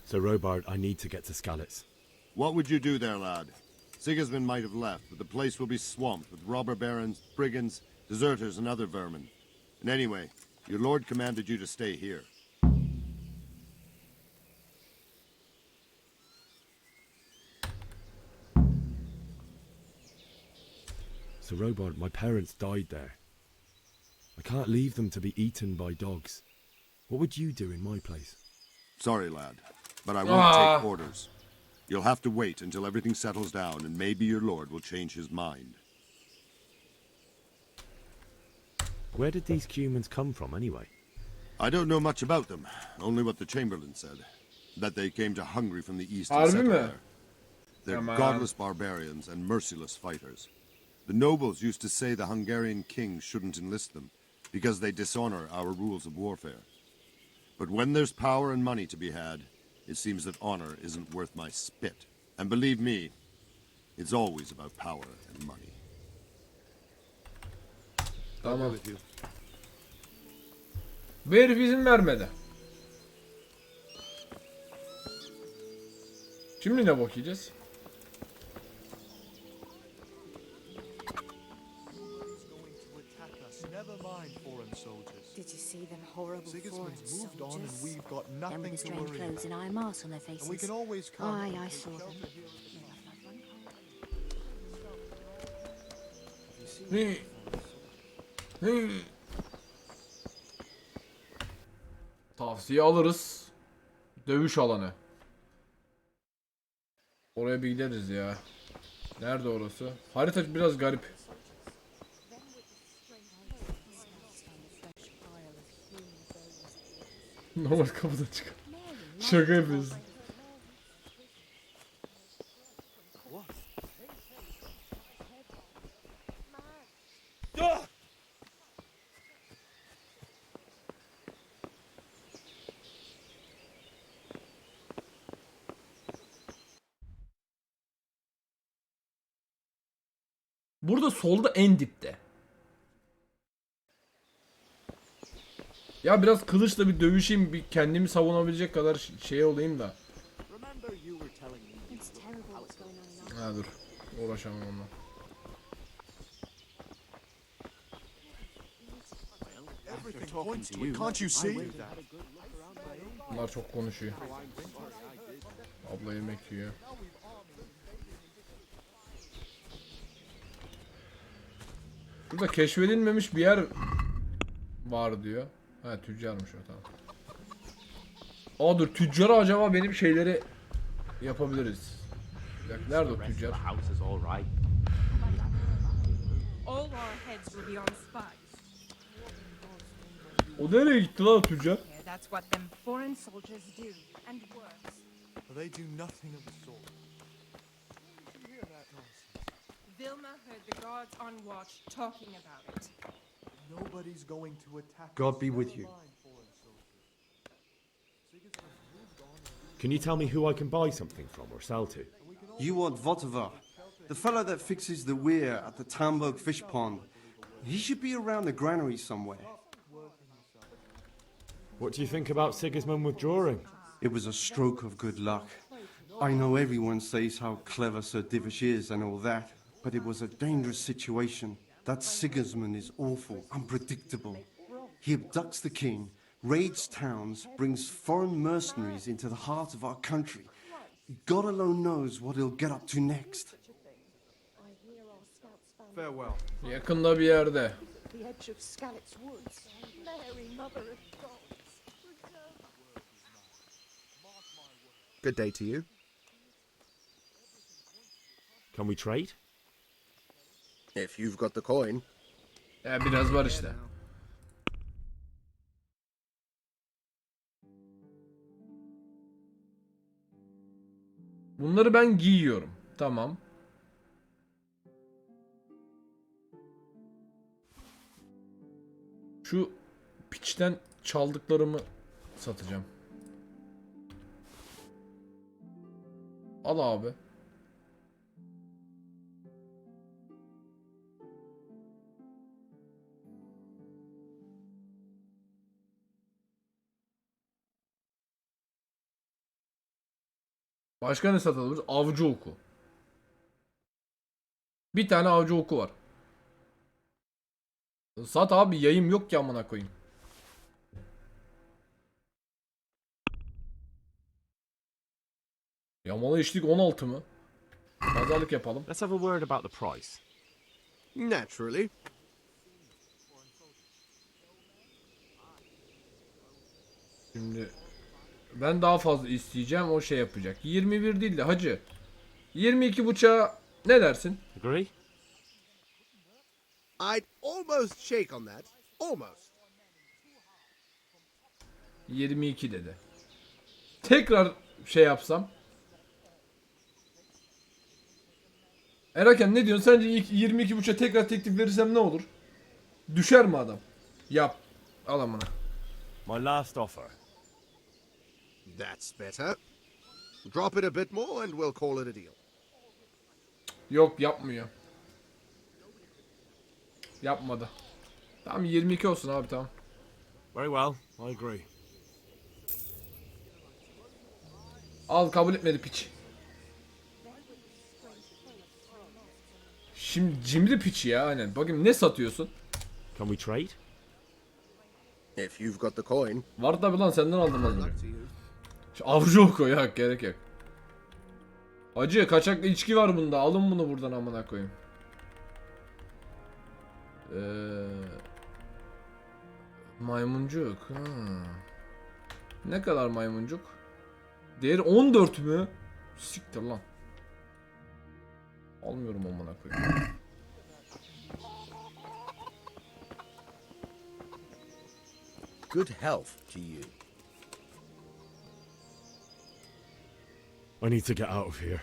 So Robard, I need to get to Skalitz. What would you do there, lad? Sigismund might have left, but the place will be swamped with robber barons, brigands, deserters, and other vermin. And anyway, your lord commanded you to stay here. So Robard, my parents died there. I can't leave them to be eaten by dogs. What would you do in my place? Sorry, lad, but I won't take orders. You'll have to wait until everything settles down, and maybe your lord will change his mind. Where did these humans come from, anyway? I don't know much about them, only what the Chamberlain said. That they came to Hungary from the east and Harbi settled mi? there. They're Aman. godless barbarians and merciless fighters. The nobles used to say the Hungarian king shouldn't enlist them, because they dishonor our rules of warfare. But when there's power and money to be had, it seems that honor isn't worth my spit. And believe me, it's always about power and money. Tamam. Bu herif izin vermedi. Şimdi ne bakacağız? Never mind foreign soldiers. Did you see them horrible Sigismund's foreign moved on soldiers? and we've got Them nothing with the to strange worry clothes and about. iron marks on their faces. And we can always come. Aye, I saw them. Hı. Hı. Tavsiye alırız. Dövüş alanı. Oraya bir gideriz ya. Nerede orası? Harita biraz garip. Normal kapıdan çık. Şaka yapıyorsun. Burada solda en dipte. Ya biraz kılıçla bir dövüşeyim, bir kendimi savunabilecek kadar şey olayım da. Ha dur. Uğraşamam onunla. Can't you see? Bunlar çok konuşuyor. Abla yemek yiyor. Burada keşfedilmemiş bir yer var diyor. Ha tüccarmış o, tamam. Aa dur, tüccara acaba benim şeyleri yapabiliriz. Bir dakika, nerede o tüccar? All our heads will be on spikes. O nereye gitti lan o tüccar? Yeah, that's what them foreign soldiers do, and worse. They do nothing of the sort. Did you hear that nonsense? Vilma heard the guards on watch talking about it. Nobody's going to attack. God be with you. Can you tell me who I can buy something from or sell to? You want Votova, the fellow that fixes the weir at the Tamburg fish pond. He should be around the granary somewhere. What do you think about Sigismund withdrawing? It was a stroke of good luck. I know everyone says how clever Sir Divish is and all that, but it was a dangerous situation. That Sigismund is awful, unpredictable. He abducts the king, raids towns, brings foreign mercenaries into the heart of our country. God alone knows what he'll get up to next. Farewell. Yakında bir yerde. The edge of Skalitz woods. Mary, mother of gods. Good day to you. Can we trade? If you've got the coin. Ya biraz var işte. Bunları ben giyiyorum. Tamam. Şu piçten çaldıklarımı satacağım. Al abi. Başka ne satılır? Avcı oku. Bir tane avcı oku var. Sat abi, yayım yok ki amına koyayım. Yamalı içlik 16 mı? Pazarlık yapalım. Let's have a word about the price. Naturally. Şimdi ben daha fazla isteyeceğim, o şey yapacak. 21 değil de hacı. 22 buçuğa ne dersin? Agree? I'd almost shake on that. Almost. 22 dedi. Tekrar şey yapsam. Eraken ne diyorsun? Sence 22 buçuğa tekrar teklif verirsem ne olur? Düşer mi adam? Yap. Al amına. My last offer. That's better. Drop it a bit more and we'll call it a deal. Yok, yapmıyor. Yapmadı. Tamam 22 olsun abi, tamam. Very well, I agree. Al, kabul etmedi piç. Şimdi cimri piç ya, aynen. Bakayım ne satıyorsun? Can we trade? If you've got the coin. Var tabi lan, senden aldım az önce. Şu avcı oku ya, gerek yok. Acı kaçaklı içki var bunda, alın bunu buradan amına koyayım. Maymuncuk. Ha. Ne kadar maymuncuk? Değeri 14 mü? Siktir lan. Almıyorum amına koyayım. Good health to you. I need to get out of here.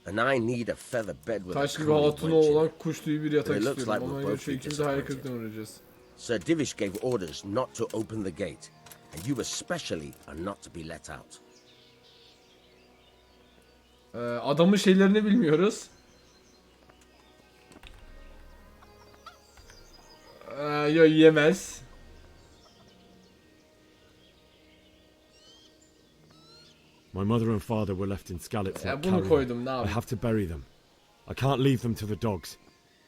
And I need a feather bed with Taş a gibi comely hatunu wench in olan it. kuş tüyü bir yatak It looks istiyorum. like Ama we'll önce both şu be ikimiz de hayal disappointed. kırıklığına uğrayacağız. Sir Divish gave orders not to open the gate, and you especially are not to be let out. Adamın şeylerini bilmiyoruz. Yo, yemez. My mother and father were left in Skalitzli. Ya bunu koydum, ne I yapayım? have to bury them. I can't leave them to the dogs.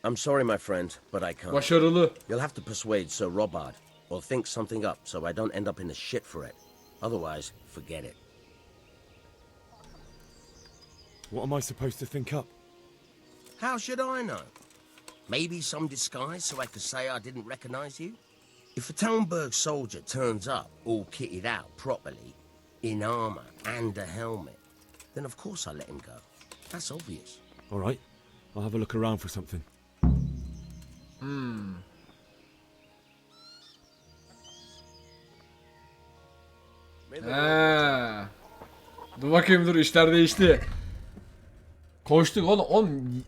I'm sorry, my friend, but I can't. Başarılı. You'll have to persuade Sir Robard, or think something up so I don't end up in the shit for it. Otherwise, forget it. What am I supposed to think up? How should I know? Maybe some disguise so I could say I didn't recognize you? If a Talmberg soldier turns up all kitted out properly, in armor and a helmet, then of course I let him go. That's obvious. All right, I'll have a look around for something. Dur bakayım, dur, işler değişti. Koştuk oğlum.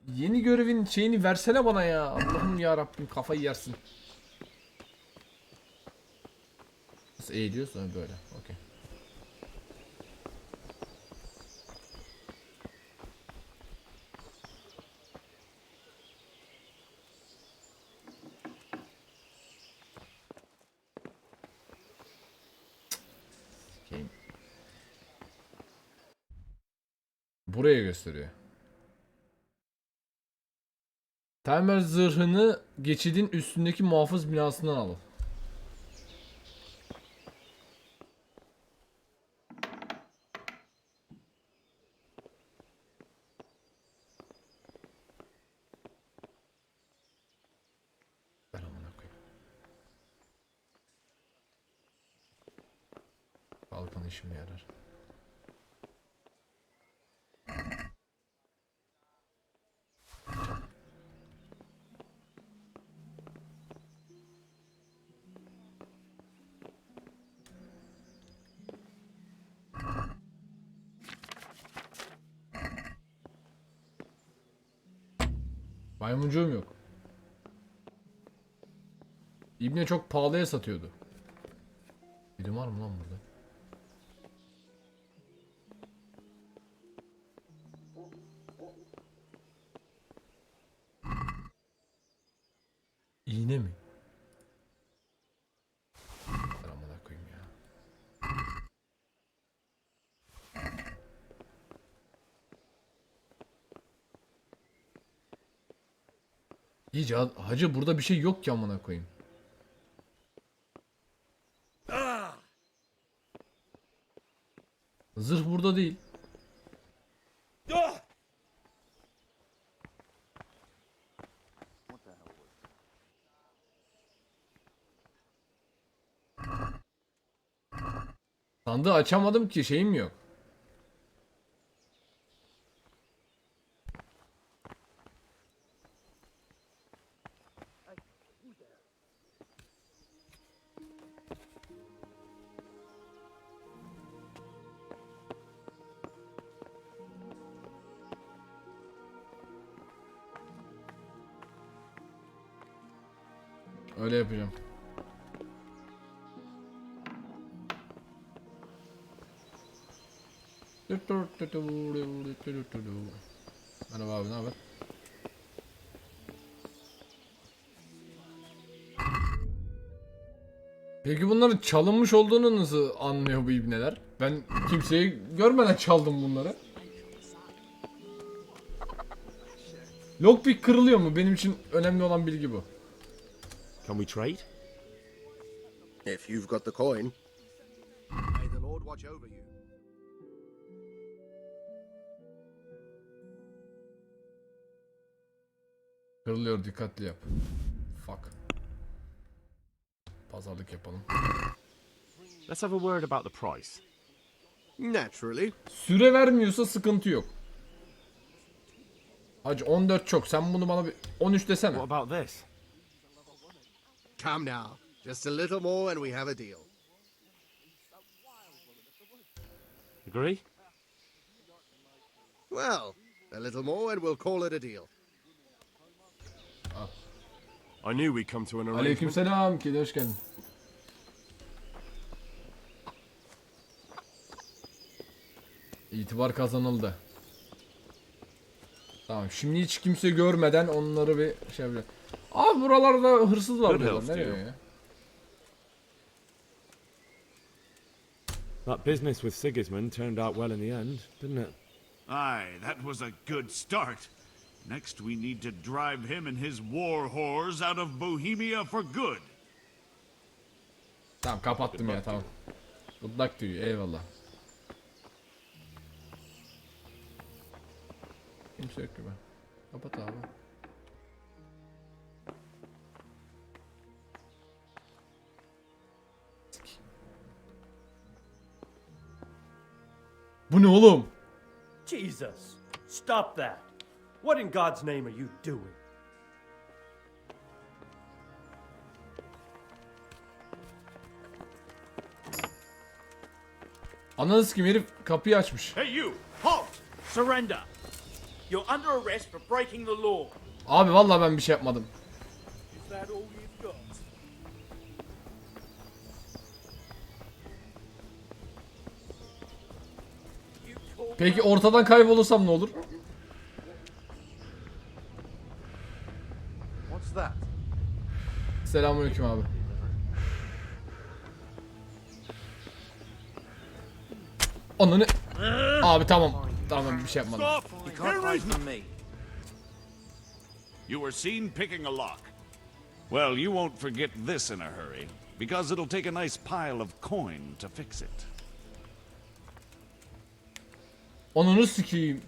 yeni görevin şeyini versene bana ya. Allah'ım ya Rabbim, kafayı yersin. Nasıl eğiliyor sonra böyle. Okey. Buraya gösteriyor. Timer zırhını geçidin üstündeki muhafız binasından alın. Ben amına koyayım. Kalkan işime yarar. Maymuncuğum yok. İbne çok pahalıya satıyordu. Biri var mı lan burada? İğne mi? Amına koyayım ya. İyice hacı, burada bir şey yok ki amına koyayım. Zırh burada değil. Sandığı açamadım ki, şeyim yok. Öyle yapacağım. Merhaba abi, ne haber? Peki bunların çalınmış olduğunu nasıl anlıyor bu ibneler? Ben kimseyi görmeden çaldım bunları. Lockpick kırılıyor mu? Benim için önemli olan bilgi bu. Can we trade? If you've got the coin. May the Lord watch over you. Kırılıyor, dikkatli yap. Fuck. Pazarlık yapalım. Let's have a word about the price. Naturally. Süre vermiyorsa sıkıntı yok. Hacı 14 çok. Sen bunu bana bir 13 desene. What about this? Come now. Just a little more and we have a deal. Agree? Well, a little more and we'll call it a deal. I knew we'd come to an arrangement. Aleykümselam. Kedi hoş geldin. İtibar kazanıldı. Tamam, şimdi hiç kimse görmeden onları bir şey yapacağım. Abi buralarda hırsız var diyorlar. Ne diyor ya? That business with Sigismund turned out well in the end, didn't it? Aye, that was a good start. Next we need to drive him and his war whores out of Bohemia for good. Tamam, kapattım ya, tamam. Good luck diyor, eyvallah. Kimse yok gibi. Kapat abi. Bu ne oğlum? Jesus, stop that. What in God's name are you doing? Ananı sikeyim, herif kapıyı açmış. Hey you, halt! Surrender! You're under arrest for breaking the law. Abi vallahi ben bir şey yapmadım. Is that all you've got? Peki ortadan kaybolursam ne olur? What's that? Selamünaleyküm abi. Ananı... Abi tamam. Tamam bir şey yapmadım. Stop! You can't hide from me. You were seen picking a lock. Well, you won't forget this in a hurry, because it'll take a nice pile of coin to fix it. Ananı sikeyim.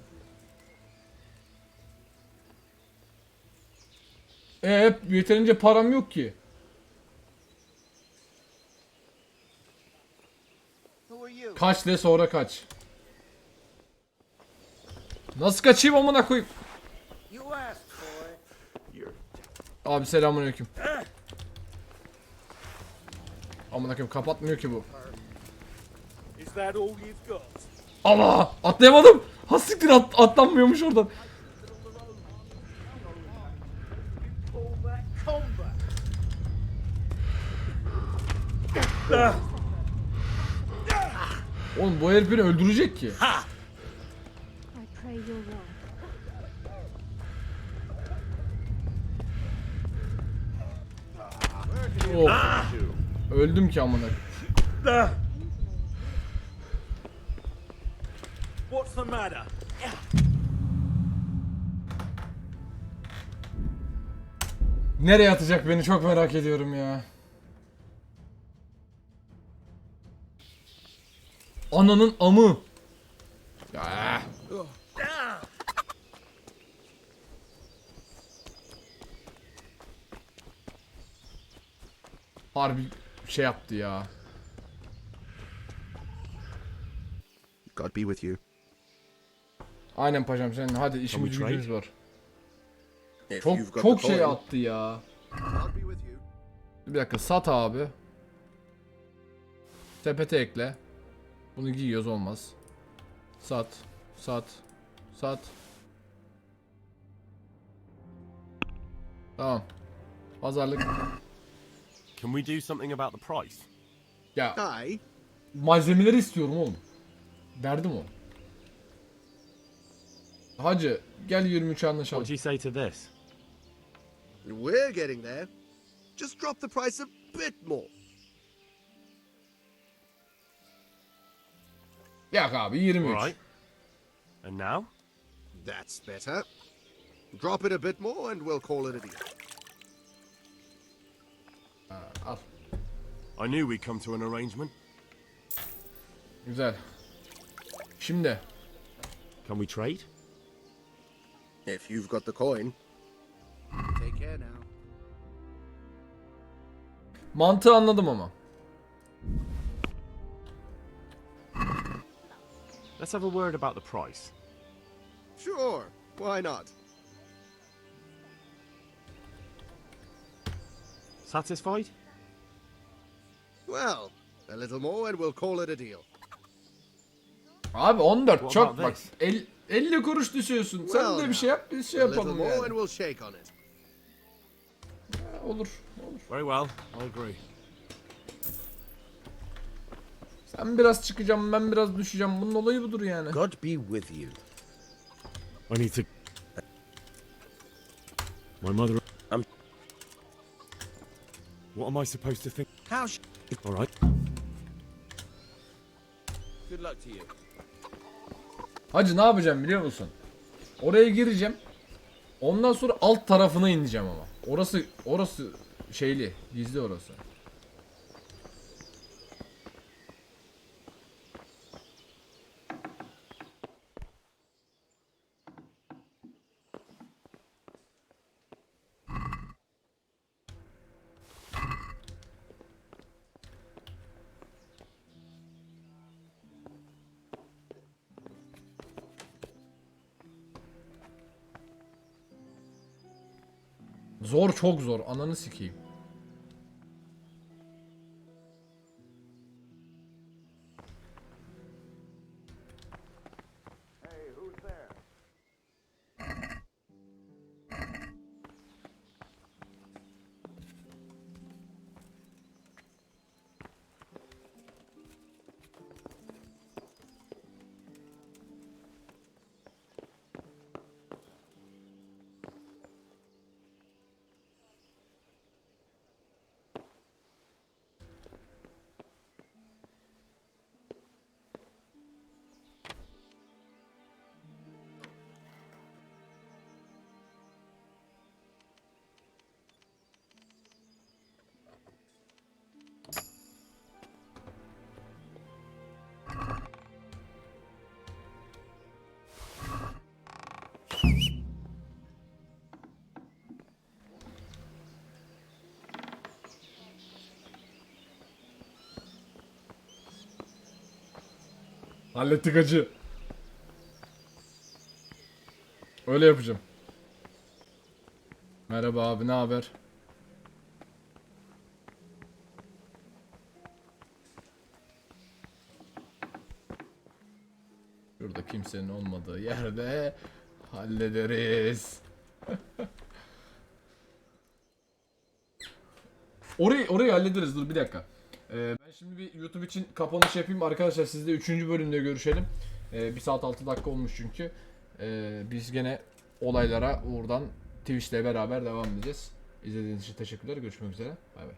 Yeterince param yok ki. Kaç de sonra kaç. Nasıl kaçayım amına koyayım? Abi selamünaleyküm. Amına koyayım kapatmıyor ki bu. Is that all you've got? Allah! Atlayamadım. Ha siktir atlanmıyormuş oradan. Oğlum bu herif beni öldürecek ki. I pray you're wrong. Oh. Öldüm ki amına. What's the matter? Nereye atacak beni çok merak ediyorum ya. Ananın amı. Ya. Harbi şey yaptı ya. God be with you. Aynen paşam sen hadi işimiz Can we gücümüz var. If you've Çok got çok the şey coin. attı ya. God be with you. Bir dakika sat abi. Sepete ekle. Bunu giyiyoruz olmaz. Sat. Sat. Sat. Tamam. Pazarlık. Can we do something about the price? Ya. Malzemeleri istiyorum oğlum. Derdim o. Hacı gel 23 anlaşalım. What do you say to this? We're getting there. Just drop the price a bit more. Yak abi 23. All right. And now? That's better. Drop it a bit more and we'll call it a deal. Al. I knew we'd come to an arrangement. Güzel. Şimdi. Can we trade? If you've got the coin. Take care now. Mantığı anladım ama. Let's have a word about the price. Sure, why not? Satisfied? Well, a little more and we'll call it a deal. Abi 14 What çok about bak. this? 50 kuruş düşüyorsun. Sen Well de bir şey yap, biz şey a little yapalım more yani. and we'll shake on it. Olur, olur. Very well, I agree. Sen biraz çıkacağım, ben biraz düşeceğim. Bunun olayı budur yani. God be with you. I need to... My mother... What am I supposed to think? How All right. Good luck to you. Hacı ne yapacağım biliyor musun? Oraya gireceğim. Ondan sonra alt tarafına ineceğim ama. Orası şeyli, gizli orası. Zor, çok zor. Ananı sikeyim. Hallettik hacı. Öyle yapacağım. Merhaba abi, ne haber? Şurada kimsenin olmadığı yerde hallederiz. Orayı hallederiz. Dur bir dakika. Ben şimdi bir YouTube için kapanış yapayım arkadaşlar. Sizle 3. bölümde görüşelim. 1 saat 6 dakika olmuş çünkü. Biz gene olaylara buradan Twitch'le beraber devam edeceğiz. İzlediğiniz için teşekkürler. Görüşmek üzere. Bay bay.